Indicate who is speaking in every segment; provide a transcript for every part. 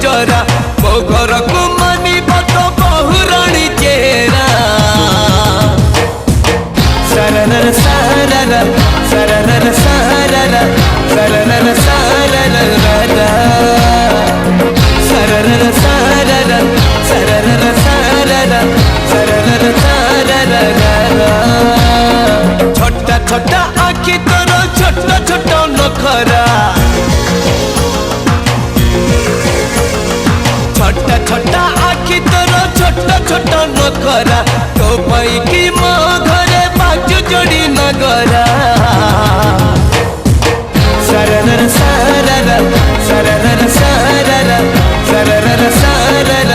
Speaker 1: जरा मो घर को मानी तो बहुराणी चेहरा सरनर सारर सरनर सारर सरनर सारर सरनर सारर सरनर सारर सरनर सारर छोटा छोटा आखि तोर छोटा छोटा नखरा छोटा छोटा आखि तोर छोटा छोटा नखरा तो पाई कि मो घरे बाजू जोड़ी नगरा सरनर सारर सरनर सारर सरनर सारर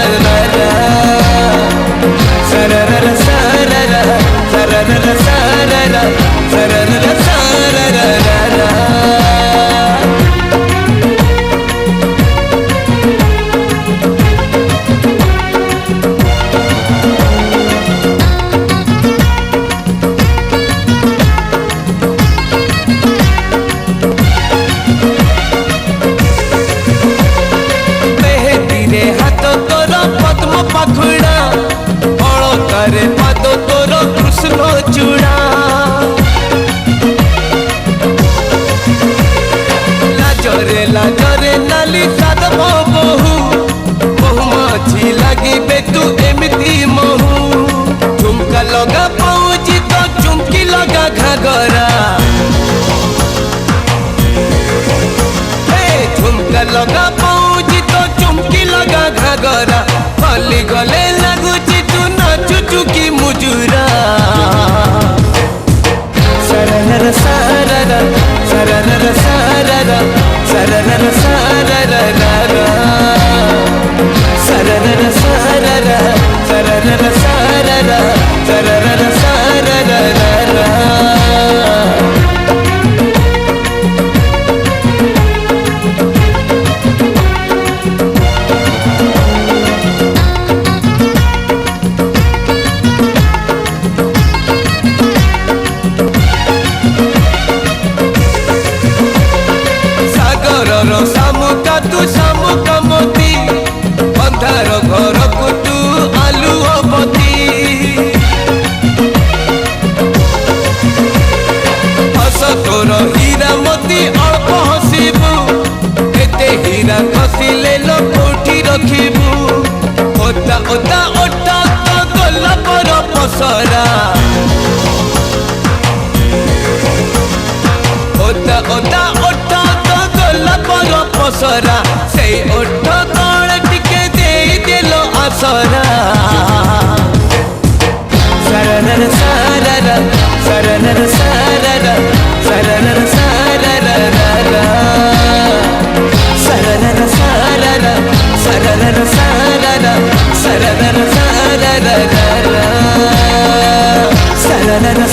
Speaker 1: सरनर सारर सरनर सारर सरनर सारर पाखुड़ा अलतारे पाद तोर कृष्ण चूड़ा लाजरे लाजरे नाली साधव बहु बहु मछी लगे तू एमती महू झुमका लगा पाऊजी तो झुमकी लगा घाघरा झुमका लगा पाऊजी तो झुमकी लगा घाघरा फली गले लगुची तू नाचुचु की मुजुरा सरनर सारर सरनर सारर सरनर सारर सरनर सारर सरनर सारर सरनर सारर सामुका तू सामुका मोती अंधार घर को तू आलुओ बती हस तोर हीरा मोती अल्प हसीबू एते हीरा खसिले लो कोठी रखिबू ओता ओता ओटा तो गला पर पसरा ओता ओता ओटा पर पसरा से ओठ तले टिके दे देलो आसरा सरनर सारर सरनर सारर सरनर सारर सरनर सारर सरनर सारर सरनर सारर सरनर